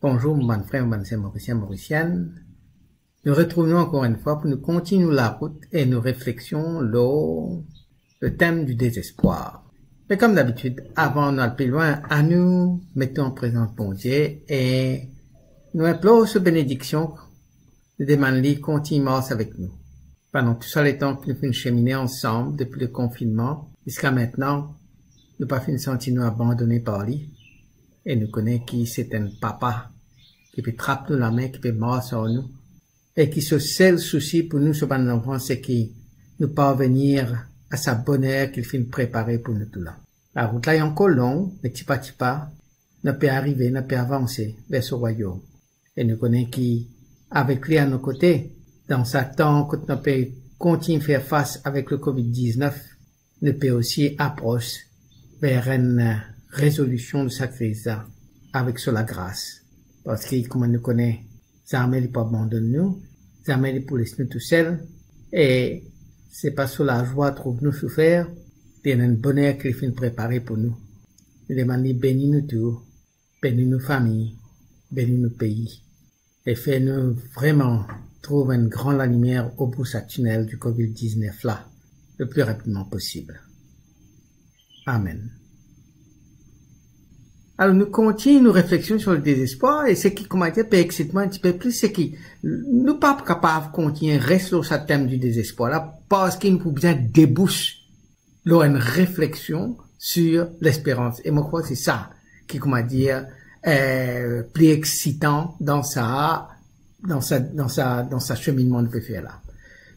Bonjour, mon frère, mon sœur mauricien, mauricienne. Nous retrouvons encore une fois pour nous continuer la route et nos réflexions le thème du désespoir. Mais comme d'habitude, avant d'aller plus loin, à nous, mettons en présence bon Dieu et nous implorons sa bénédiction de demander continuellement avec nous. Pendant tout ça, les temps que nous faisons cheminer ensemble depuis le confinement, jusqu'à maintenant, nous pas fait sentir nous abandonnés par lui. Et nous connaissons qui c'est un papa qui peut trapper nous la main, qui peut mordre sur nous. Et qui ce seul souci pour nous, ce bon enfant, c'est qu'il nous parvenir à sa bonheur qu'il fait préparer pour nous tout là. La route là est encore longue, mais petit pas, nous peut arriver, nous peut avancer vers ce royaume. Et nous connaissons qui, avec lui à nos côtés, dans sa temps que nous peut continuer à faire face avec le Covid-19, nous peut aussi approcher vers une résolution de sa crise avec sur la grâce. Parce que, comme nous connaissons, jamais il pas abandonner nous, jamais il pour laisser nous tout seuls, et c'est pas sur la joie trouve nous souffrir, il y a un bonheur qu'il fait préparer pour nous. Il demande bénis nous tout, bénis nos familles, bénis nos pays, et fait-nous vraiment trouver une grande lumière au bout de ce tunnel du Covid-19 là, le plus rapidement possible. Amen. Alors, nous continuons nos réflexions sur le désespoir, et ce qui, comment dire, peut exciter un petit peu plus, c'est que nous pas capables de continuer, rester sur ce thème du désespoir là, parce qu'il nous faut bien déboucher, là, une réflexion sur l'espérance. Et moi, je crois que c'est ça qui, comment dire, plus excitant dans sa cheminement de peut faire là.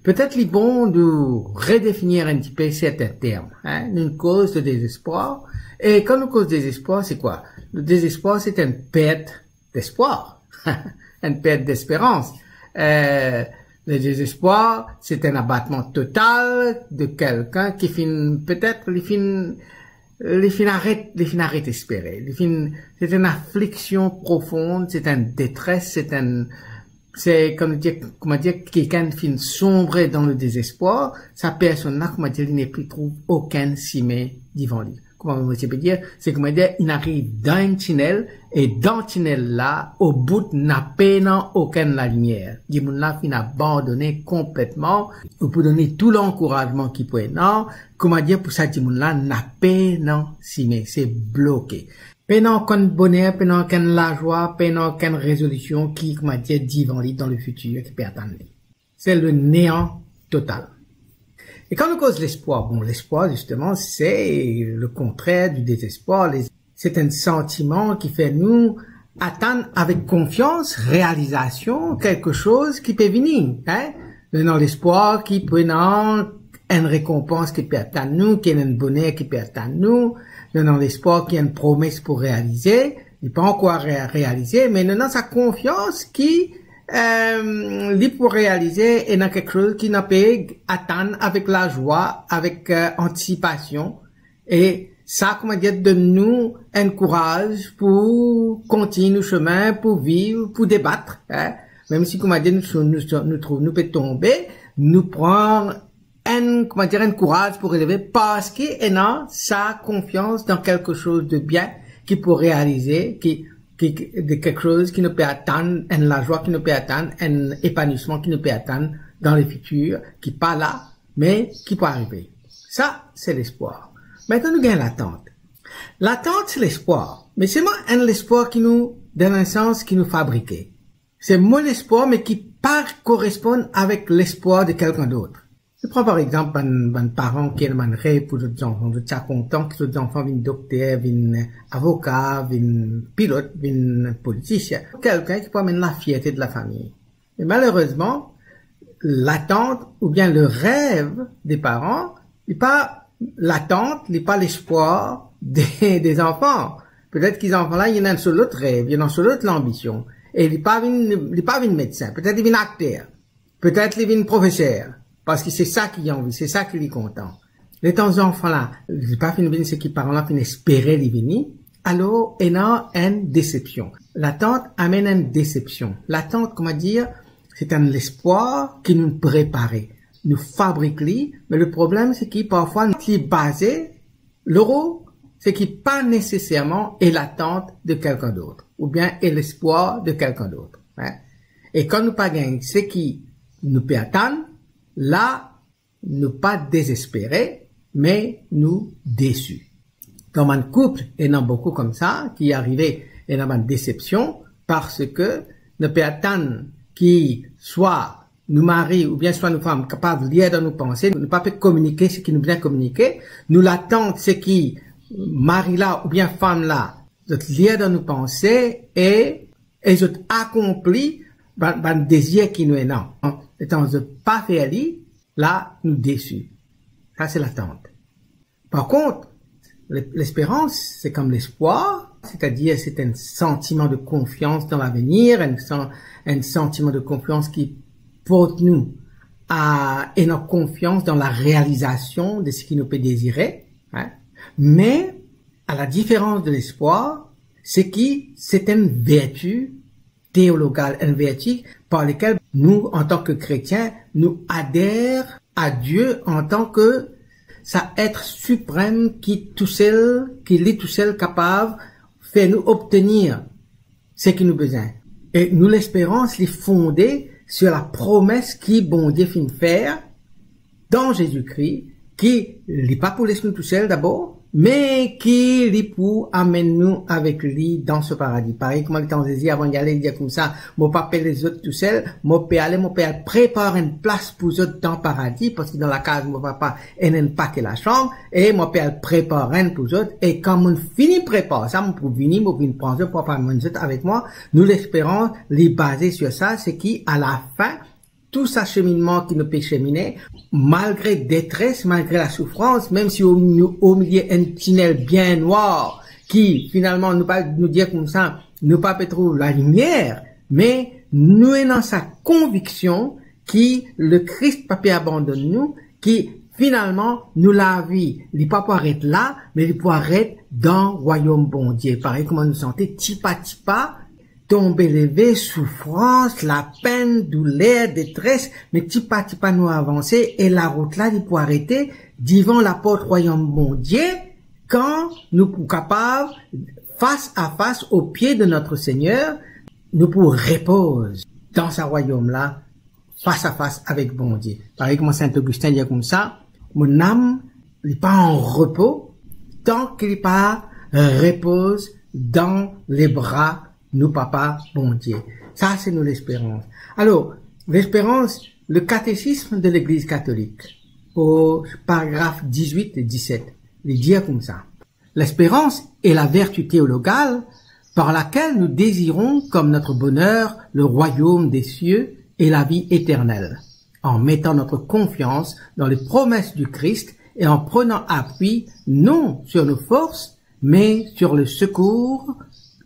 Peut-être il est bon de redéfinir un petit peu certains termes, une cause de désespoir. Et quand une cause de désespoir, c'est quoi? Le désespoir, c'est une perte d'espoir, une perte d'espérance. Le désespoir, c'est un abattement total de quelqu'un qui peut-être, arrête d'espérer. C'est une affliction profonde, c'est une détresse, c'est comment dire, quelqu'un qui sombre dans le désespoir, sa personne-là, comment dire, il n'est plus trouve aucun cimé devant lui. Comment je peux dire, c'est comment dire, il arrive dans un tunnel, et dans le tunnel là, au bout, n'a pas aucune la lumière. Il là, il abandonné complètement, ou pour donner tout l'encouragement qu'il peut, non, comment dire, pour ça, il là, n'a pas cimé, c'est bloqué. Pas aucun bonheur, pas aucune la joie, pas aucune résolution qui, comment dire, devant lui dans le futur, qui peut attendre. C'est le néant total. Et quand on cause l'espoir, bon, l'espoir, justement, c'est le contraire du désespoir. C'est un sentiment qui fait nous attendre avec confiance, réalisation, quelque chose qui peut venir, Donnant l'espoir qui peut une récompense qui peut attendre nous, qui est un bonheur qui peut attendre nous, donnant l'espoir qu'il y a une promesse pour réaliser, il n'est pas encore réalisé, mais donnant sa confiance qui pour réaliser et dans quelque chose qui n'a pas attendre avec la joie, avec anticipation, et ça, comment dire, donne-nous un courage pour continuer nos chemins, pour vivre, pour débattre, même si, comment dire, nous peut tomber, nous prendre comment dire, un courage pour élever parce qu'il a sa confiance dans quelque chose de bien qui peut réaliser, de quelque chose qui ne peut attendre, la joie qui ne peut attendre, un épanouissement qui ne peut attendre dans le futur, qui n'est pas là, mais qui peut arriver. Ça, c'est l'espoir. Maintenant, nous gagnons l'attente. L'attente, c'est l'espoir. Mais c'est moi l'espoir qui nous, dans un sens, qui nous fabriquait. C'est mon espoir, mais qui pas correspond avec l'espoir de quelqu'un d'autre. Je prends par exemple un parent qui a un rêve pour d'autres enfants, je suis content que d'autres enfants viennent docteur, viennent avocat, viennent pilote, viennent politicien. Quelqu'un qui peut amener la fierté de la famille. Et malheureusement, l'attente ou bien le rêve des parents n'est pas l'attente, n'est pas l'espoir des enfants. Peut-être qu'ils enfants là, il y en a un seul autre rêve, il y en a un seul autre l'ambition. Et il n'est pas un médecin, peut-être il vient acteur, peut-être il vient professeur. Parce que c'est ça qu'il a envie, c'est ça qu'il est content. Les temps enfants là, c'est pas fini venir, c'est qu'ils parents là, fin espérer les venir. Alors, il y a une déception. L'attente amène une déception. L'attente, comment dire, c'est un espoir qui nous prépare. Nous fabriquons, mais le problème, c'est qu'il parfois, qui est basé, l'euro, c'est qui pas nécessairement est l'attente de quelqu'un d'autre. ou bien est l'espoir de quelqu'un d'autre. Hein. Et quand nous pas gagnons ce qui nous peut attendre, là, nous pas désespérés, mais nous déçus. Dans un couple, il y en a beaucoup comme ça, qui arrivaient et dans une déception, parce que nous peut attendre qui soit nous mari ou bien soit nous femmes capables de lire dans nos pensées, nous ne pas communiquer ce qui nous vient communiquer, nous l'attendons ce qui mari là ou bien femme là, de lire dans nos pensées et ils ont accompli un désir qui nous est là. Étant de pas faire là, nous déçus. Ça c'est l'attente. Par contre, l'espérance, c'est comme l'espoir, c'est-à-dire c'est un sentiment de confiance dans l'avenir, un sentiment de confiance qui porte nous à une confiance dans la réalisation de ce qui nous peut désirer. Hein. Mais, à la différence de l'espoir, c'est une vertu théologale, une vertu par laquelle nous, en tant que chrétiens, nous adhérons à Dieu en tant que ça être suprême qui est tout seul capable fait nous obtenir ce qui nous besoin. Et nous l'espérance est fondée sur la promesse qui bon Dieu fin faire dans Jésus-Christ, qui n'est pas pour laisser nous tout seul d'abord, mais qui est pour amener nous avec lui dans ce paradis. Pareil, comme le temps dit avant d'y aller, il dit comme ça, mon papa les autres tout seul, mon père prépare une place pour les autres dans le paradis, parce que dans la case, mon papa, il n'a pas que la chambre, et mon père prépare une pour les autres, et quand on finit préparer ça, mon pour venir prendre pour faire mon autres avec moi, nous l'espérons, les baser sur ça, c'est qui, à la fin, tout ce cheminement qui nous peut cheminer, malgré détresse, malgré la souffrance, même si au milieu un tunnel bien noir, qui finalement nous dit comme ça, nous pas trouver la lumière, mais nous est dans sa conviction qui le Christ pas peut abandonner nous, qui finalement nous la vie, il pas pouvoir être là, mais il pouvoir être dans le royaume bon Dieu. Pareil comment nous sentons, tipa, tomber levé, souffrance, la peine, douleur, détresse, mais petit pas nous avancer et la route là, il peut arrêter devant la porte royaume bon Dieu quand nous sommes capables, face à face au pied de notre Seigneur, nous pouvons reposer dans ce royaume là, face à face avec bon Dieu. Pareil comme Saint Augustin dit comme ça, mon âme n'est pas en repos tant qu'il n'est pas repose dans les bras nous papa, bon Dieu. Ça, c'est nous l'espérance. Alors, l'espérance, le catéchisme de l'Église catholique, au paragraphe 18 et 17, il dit comme ça. L'espérance est la vertu théologale par laquelle nous désirons comme notre bonheur le royaume des cieux et la vie éternelle, en mettant notre confiance dans les promesses du Christ et en prenant appui non sur nos forces, mais sur le secours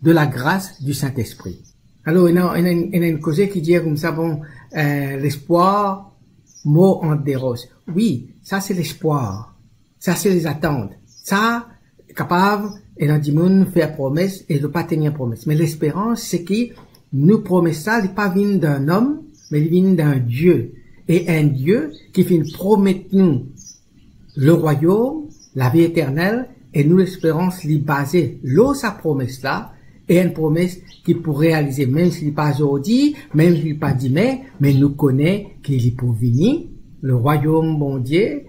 de la grâce du Saint-Esprit. Alors, il y a une cause qui dit comme ça, bon, l'espoir, mot en déros. Oui, ça c'est l'espoir. Ça c'est les attentes. Ça, capable, et dans du monde, faire promesse et de pas tenir promesse. Mais l'espérance, c'est qui nous promet ça, il n'est pas venu d'un homme, mais il vient d'un Dieu. Et un Dieu qui vient promettre nous le royaume, la vie éternelle, et nous l'espérance, l'y baser, l'eau sa promesse là, et une promesse qui pour réaliser, même s'il n'est pas aujourd'hui, même s'il n'est pas demain, mais nous connaît qu'il est pour venir, le royaume bon Dieu,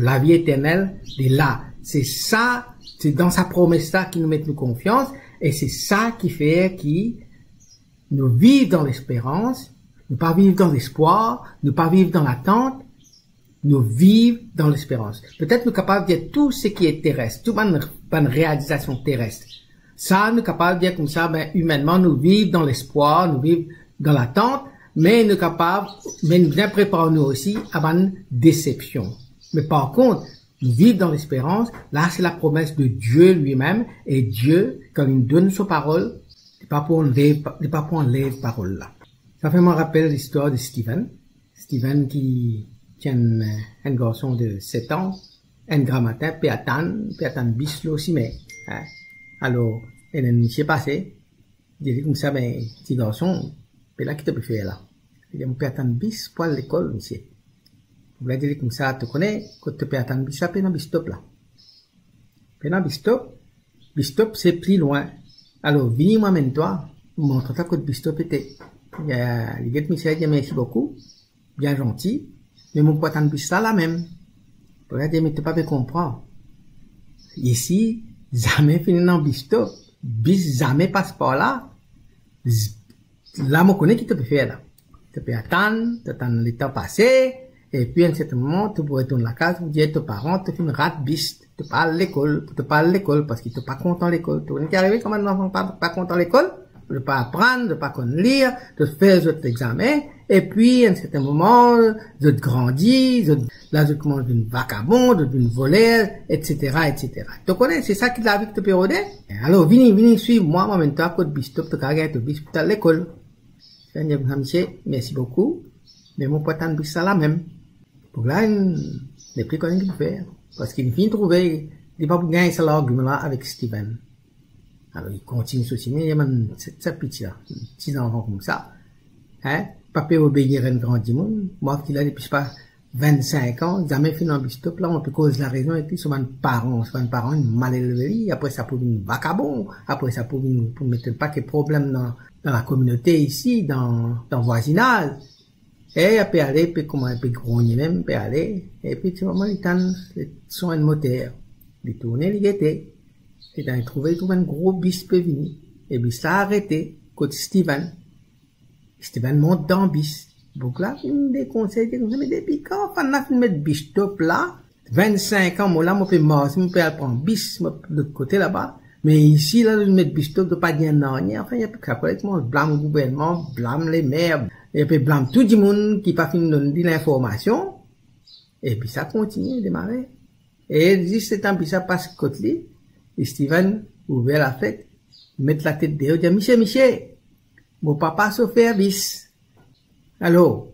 la vie éternelle, est là. C'est ça, c'est dans sa promesse-là qui nous met nous confiance, et c'est ça qui fait que nous vivons dans l'espérance, nous pas vivre dans l'espoir, nous pas vivre dans l'attente, nous vivons dans l'espérance. Peut-être nous capables de dire tout ce qui est terrestre, toute bonne réalisation terrestre. Ça, nous capables de dire comme ça, ben, humainement, nous vivons dans l'espoir, nous vivons dans l'attente, mais nous capables, mais nous bien préparons nous aussi à une déception. Mais par contre, nous vivons dans l'espérance, là, c'est la promesse de Dieu lui-même, et Dieu, quand il nous donne sa parole, c'est pas pour enlever parole là. Ça fait me rappeler l'histoire de Steven. Steven qui tient un garçon de 7 ans, un grand matin, puis attend bis aussi, mais, hein. Alors, il y a un monsieur passé, il dit comme ça, ben, petit garçon, puis là, qui te peut faire là? Il dit, mon père attend bis pour l'école, monsieur. Vous voulez dire comme ça, tu connais, quand tu peux attendre bis, ça peut dans bis stop là. Puis dans bis stop, c'est plus loin. Alors, viens moi même toi, montre ça que le bistop était. Il y a, les gars, monsieur, dit merci beaucoup. Bien gentil. Mais mon poids de bis, ça, la même. Regardez, mais tu pas comprendre. Ici, jamais fini dans bistop. Bis, jamais passe par là. Là, moi, connais qui te peut faire, là. Tu peux attendre le temps passé, et puis, à un certain moment, tu peux retourner à la case, vous dire à tes parents, tu fais une rate bis, tu parles à l'école, parce qu'ils sont pas contents à l'école. Tu vois, qui arrivé, comment un enfant pas content à l'école? De pas apprendre, de pas connaître lire, de faire d'autres examens, et puis, à un certain moment, de grandir, là, de commencer une vagabond, de une voleur, etc., etc. Tu connais, c'est ça qui la vie que tu peux roder? Alors, venez, suivre moi, en même temps, code bistop, tu carregues ton bis pour l'école. Merci beaucoup, mais mon poids de bis, ça la même. Donc là, il n'est plus connu qu'il peut faire. Parce qu'il vient trouver, il n'est pas pour gagner cet argument-là avec Steven. Alors, il continue ceci, mais il y a même cette petite-là, petits enfants comme ça. Hein? Papa obéir à un grand monde. Moi, qui l'a depuis pas 25 ans, jamais fait un bistop, là, on peut cause la raison, et puis, c'est un parent, une mal élevée, après, ça peut une vagabond, après, ça peut mettre pas de problème dans la communauté ici, dans le voisinage. Et il peut aller, puis comment il peut grogner même, il peut aller, et puis tu vois, il tente son un moteur, il tourne, il était, et dans il trouve un gros bis peut venir, et bis l'a arrêté, côté Steven monte dans bis, donc là, il me déconseille, mais depuis quand on a fait mettre bis top là, 25 ans, moi là, moi peux marcher, moi peux aller prendre bis, de l'autre côté là-bas, mais ici, là, le mettre bis top de pas dire non, enfin, il y a plus qu'à blâme le gouvernement, blâme les maires, et puis blâme tout le monde qui pas fini de donner l'information, et puis ça continue à démarrer. Et il dit, c'est un peu ça passe côté, et Steven ouvert la fête, mettre la tête dehors, dit, Michel, mon papa se fait bis. Alors,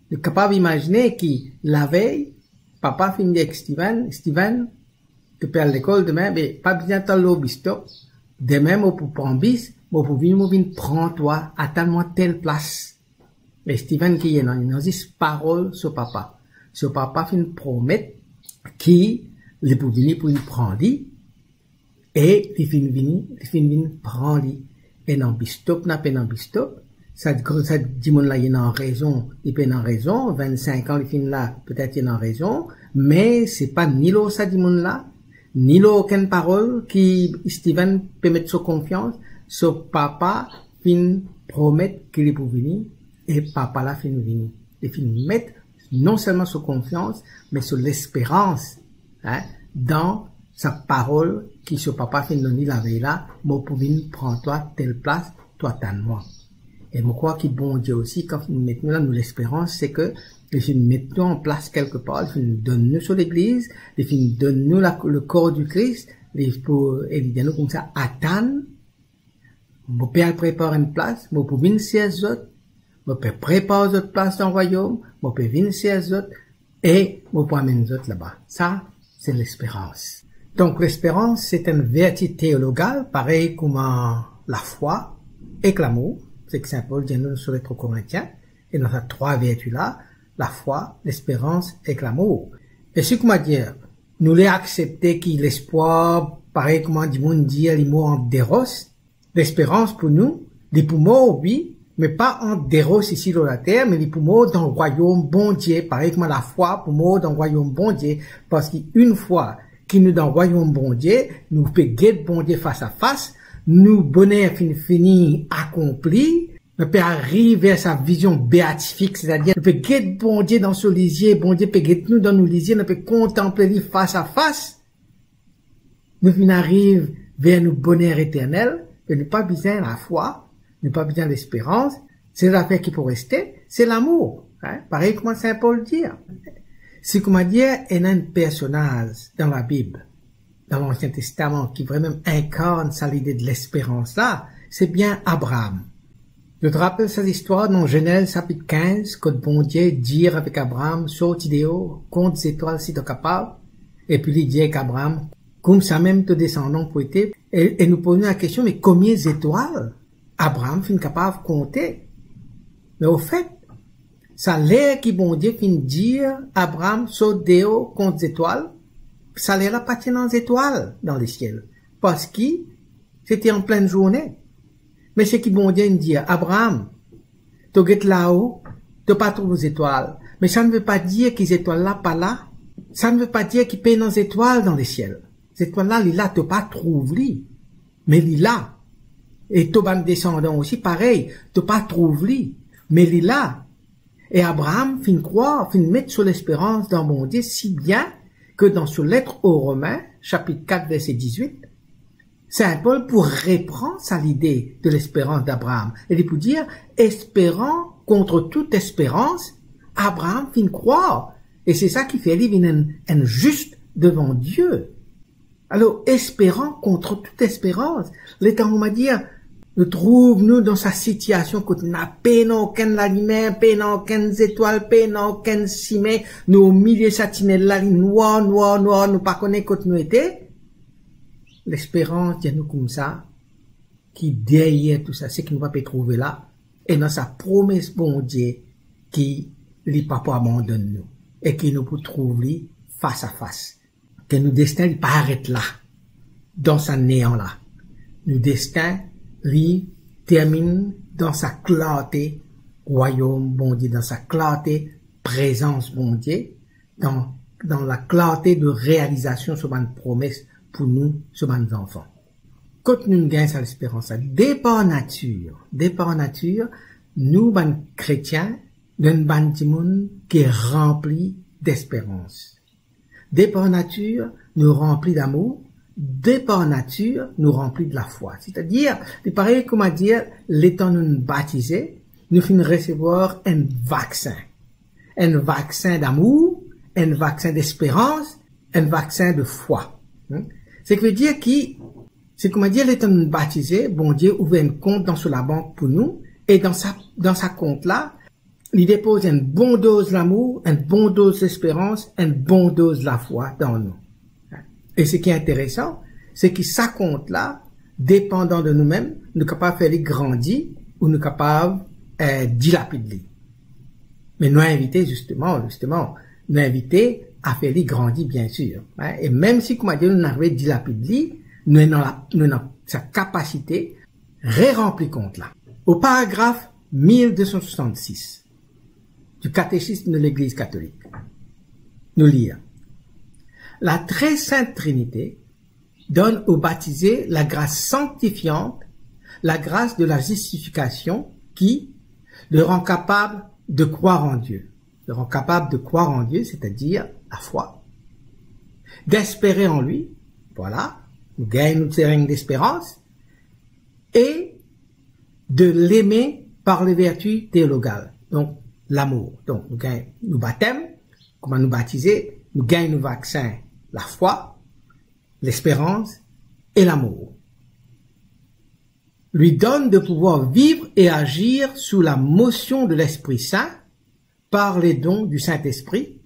il est capable d'imaginer que la veille, papa finit avec Steven, tu peux à l'école demain, mais pas besoin de l'eau bistop, demain, moi pour prendre bis, moi pour venir prendre toi, attends-moi telle place. Et Steven qui est dans une parole sur papa. Sur papa fait une promesse qui, il peut venir pour une prendre, et il finit venir prendre. Et dans bistop, n'a pas dans bistop. Ça dit, mon là, il est en raison, il peut en raison, 25 ans, il finit là, peut-être il est en raison, mais c'est pas ni l'eau, ça dit, mon là, ni l'eau, aucune parole qui, Steven peut mettre sur confiance, sur papa, fin promettre qu'il est pour venir, et papa là, fin venir. Et fin mettre non seulement sur confiance, mais sur l'espérance, hein, dans sa parole, qui sur papa fin donner la veille là, moi pour venir prendre toi telle place, toi t'as moi. Et je crois qu'il bon Dieu aussi, quand nous mettons là, nous l'espérance, c'est que, nous mettons en place quelque part, nous donnons sur l'église, nous donnons le corps du Christ, pour aider nous comme ça, attendre, mon père prépare une place, mon pour venir chez les autres, mon père prépare d'autres places dans le royaume, mon père vient chez les autres, et mon père amène les autres là-bas. Ça, c'est l'espérance. Donc, l'espérance, c'est une vertu théologale, pareil comme la foi et l'amour. C'est que Saint Paul dit nous sur les 3 Corinthiens, et dans ces 3 vertus-là, la foi, l'espérance et l'amour. Et ce qu'on va dire, nous les accepter qui l'espoir, pareil comme dit mon dire les mots en déros, l'espérance pour nous, les poumons, oui, mais pas en déros ici dans la terre, mais les poumons dans le royaume bon Dieu, pareil comme la foi, poumons dans le royaume bon Dieu, parce qu'une fois qu'il nous dans le royaume bon Dieu, nous peut guetter bon Dieu face à face, nous bonheur fini accompli, nous peut arriver à sa vision béatifique, c'est-à-dire, nous peut guetter bon Dieu dans ce lisier, bon Dieu peut guetter nous dans nos lisiers, nous peut contempler lui face à face, nous finissons arrive vers nos bonheur éternel, et nous pas besoin de la foi, nous pas besoin de l'espérance, c'est l'affaire qui peut rester, c'est l'amour, hein? Pareil comme Saint Paul dit. C'est comme dire, il y a un personnage dans la Bible, dans l'Ancien Testament, qui vraiment incarne ça l'idée de l'espérance là, c'est bien Abraham. Je te rappelle cette histoire dans Genèse chapitre 15, quand bon Dieu dit avec Abraham, saute idéo, compte des étoiles si tu es capable, et puis il dit avec Abraham, comme ça même te descendant pour être, et nous posons la question, mais combien d'étoiles Abraham finit capable de compter? Mais au fait, ça l'air qui bon Dieu finit dire, Abraham saute déo, compte des étoiles, ça l'air appartient aux étoiles dans le ciel, parce que c'était en pleine journée. Mais c'est qui bon Dieu dit, Abraham, tu es là-haut, tu pas trouvé les étoiles. Mais ça ne veut pas dire qu'ils étoiles là, pas là. Ça ne veut pas dire qu'il paye nos étoiles dans les ciels. Ces étoiles-là, il là, tu pas trouvé. Mais il là. Et ton descendant aussi, pareil, tu pas trouvé. Mais il là. Et Abraham fin croire, fin mettre sur l'espérance dans mon Dieu, si bien que dans ce lettre aux Romains, chapitre 4, verset 18, Saint Paul pour reprendre à l'idée de l'espérance d'Abraham. Et pour dire, espérant contre toute espérance, Abraham fin croire. Et c'est ça qui fait lui un juste devant Dieu. Alors, espérant contre toute espérance, l'état on va dire, nous trouve-nous dans sa situation que nous n'avons pas aucun lumière, pas aucune étoile, pas aucun ciment, nous au milieu satiné de la ligne noire, nous pas connaître que nous étions. L'espérance de nous comme ça, qui derrière tout ça, c'est qu'il nous va pas trouver là, et dans sa promesse, bon Dieu, qui, les papa abandonne nous, et qui nous peut trouver face à face. Que nos destins, ils pas arrêtent là, dans sa néant là. Nos destins, lui, termine dans sa clarté, royaume, bon Dieu, dans sa clarté, présence, bon Dieu, dans la clarté de réalisation sur une promesse pour nous, sur nos enfants. Quand nous gagnons cette espérance, départ nature, nous, ben chrétiens, d'un ban monde qui est rempli d'espérance. Départ nature, nous remplit d'amour, départ nature, nous remplit de la foi. C'est-à-dire, c'est pareil comme à dire, l'étant nous baptisés, nous finissons recevoir un vaccin d'amour, un vaccin d'espérance, un vaccin de foi. C'est que veut dire c'est comme à dire, l'étant nous baptisés, bon Dieu ouvre un compte dans la banque pour nous, et dans sa compte là, il dépose une bonne dose d'amour, une bonne dose d'espérance, une bonne dose de la foi dans nous. Et ce qui est intéressant, c'est que ça compte là, dépendant de nous-mêmes, nous sommes capables de faire grandir ou nous sommes capables de dilapider. Mais nous inviter justement, nous inviter à faire grandir bien sûr. Et même si, comme on dit, nous avons dilapider, nous avons sa capacité ré-remplir compte là. Au paragraphe 1266 du catéchisme de l'Église catholique, nous lisons: la très sainte Trinité donne aux baptisés la grâce sanctifiante, la grâce de la justification qui le rend capable de croire en Dieu. Le rend capable de croire en Dieu, c'est-à-dire la foi. D'espérer en lui, voilà, nous gagnons notre terrain d'espérance, et de l'aimer par les vertus théologales. Donc, l'amour. Donc, nous gagnons nos baptêmes, comment nous baptiser, nous gagnons nos vaccins, la foi, l'espérance et l'amour. Lui donne de pouvoir vivre et agir sous la motion de l'Esprit Saint par les dons du Saint-Esprit,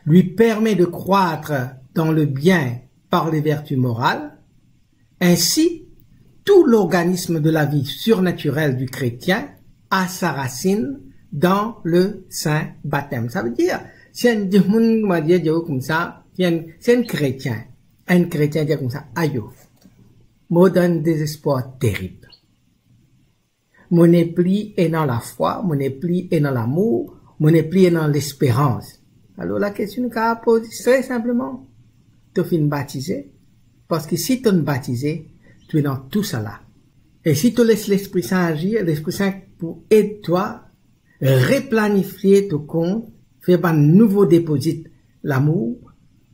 lui permet de croître dans le bien par les vertus morales. Ainsi, tout l'organisme de la vie surnaturelle du chrétien a sa racine dans le saint baptême. Ça veut dire, si un monde m'a dit comme ça, c'est un chrétien dit comme ça, aïe, me donne des espoirs terribles. Mon épli est dans la foi, mon épli est dans l'amour, mon épli est dans l'espérance. Alors la question qu'on a posée, très simplement, tu finis baptisé, parce que si tu es baptisé, tu es dans tout ça là. Et si tu laisses l'Esprit Saint agir, l'Esprit Saint pour aider toi, replanifier ton compte, faire un nouveau dépôt, l'amour,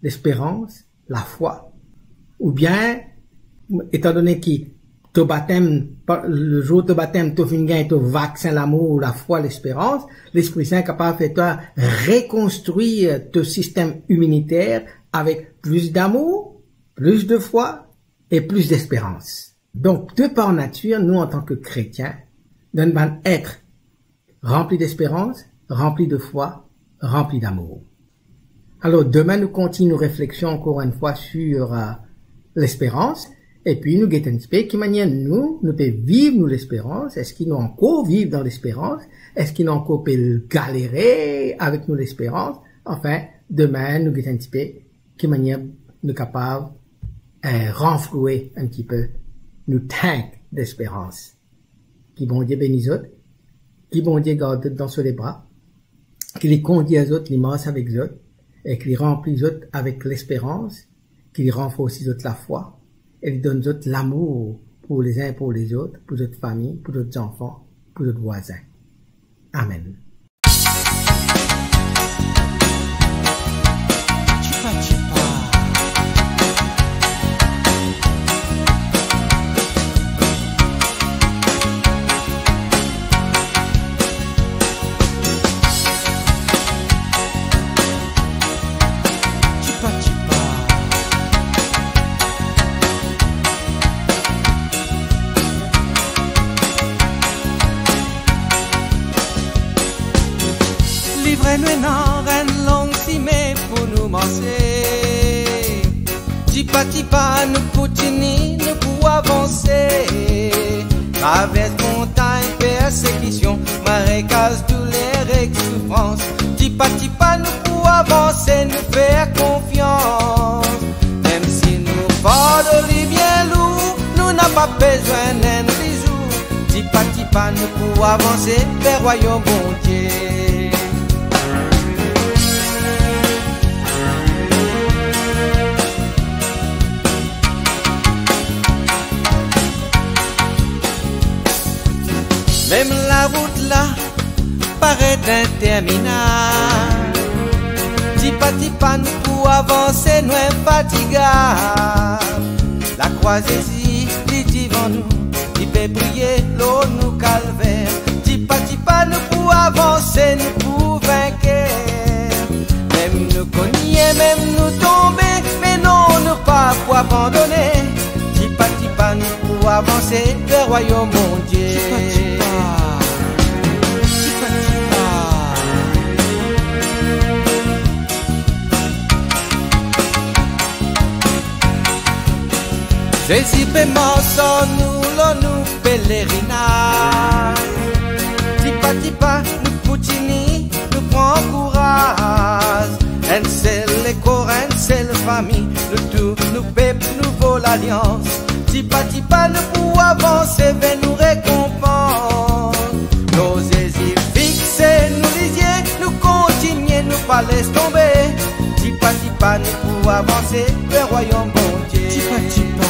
l'espérance, la foi. Ou bien, étant donné que ton baptême, le jour de baptême, tu finis ton vaccin, l'amour, la foi, l'espérance, l'Esprit Saint est capable de faire toi reconstruire ton système immunitaire avec plus d'amour, plus de foi et plus d'espérance. Donc, de par nature, nous, en tant que chrétiens, nous devons être remplis d'espérance, remplis de foi, remplis d'amour. Alors, demain, nous continuons nos réflexions encore une fois sur l'espérance, et puis nous guettons un petit peu, qui manière nous pouvons vivre nous l'espérance, est-ce qu'ils nous encore vivre dans l'espérance, est-ce qu'ils nous encore peuvent galérer avec nous l'espérance, enfin, demain, nous guettons un petit peu, qui manière nous capables renflouer un petit peu nos tanks d'espérance. qui bon Dieu bénisse autres, qui bon Dieu garde dans sur les bras, qui les conduit à autres, les masse avec eux, et qui les remplit autres avec l'espérance, qui les renforce autres la foi, et lui donne autres l'amour pour les uns et pour les autres, pour d'autres familles, pour d'autres enfants, pour d'autres voisins. Amen. Livrez-nous dans une longue cimée pour nous manger. Tipa tipa nous poutini, nous pour avancer. Traverse montagne, persécution, marécage, douleur et souffrance. Tipa tipa nous pour avancer, nous faire confiance. Même si nous portons bien lourd, nous n'avons pas besoin d'un bisou. Tipa tipa nous pour avancer vers royaume bon Dieu. Même la route là paraît interminable. Tipa tipa nous pour avancer, nous infatigable. La croisée dit devant nous, il fait briller l'eau nous calvaire. Tipa tipa nous pour avancer, nous pour vaincre. Même nous cogner, même nous tomber, mais non nous pas pour abandonner. Tipa tipa nous pour avancer vers le royaume mon Dieu. Jésus paiement sans nous, nous pèlerinage. Tipa tipa nous poutini, nous prend courage. Un seul corps, une seule famille, nous tout, nous peuple, nous vaut l'alliance. Tipa tipa nous pour avancer vers nous récompense. Nos yeux fixés, nous lisiez, nous continuer, nous pas laisser tomber. Tipa tipa nous pour avancer vers le royaume bon Dieu. Tipa tipa.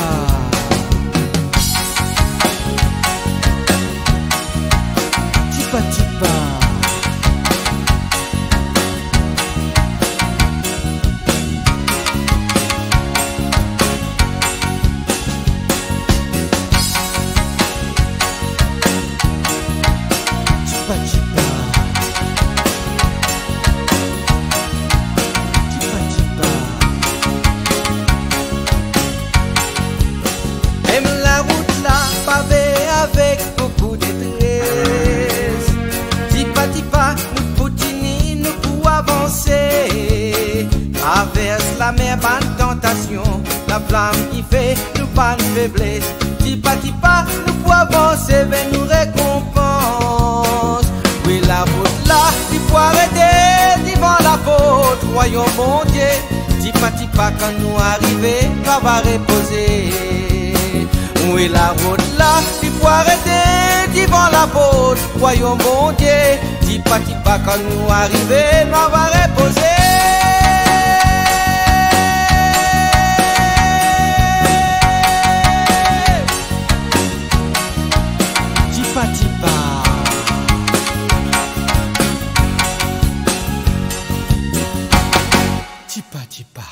Tipa tipa. Même la route là pavée avec beaucoup de détresse. Tipa tipa nous poutini nous pour avancer. Traverse la mer ban tentation, la flamme qui fait nous pas de faiblesse. Tipa tipa nous pour avancer vers nous récompense. Oui la route là il faut arrêter devant la faute royaume bon Dieu. Tipa tipa quand nous arriver on va reposer. Oui la route là il faut arrêter devant la faute royaume bon Dieu. Tipa tipa quand nous arriver on va reposer. Tipa tipa. Tipa tipa.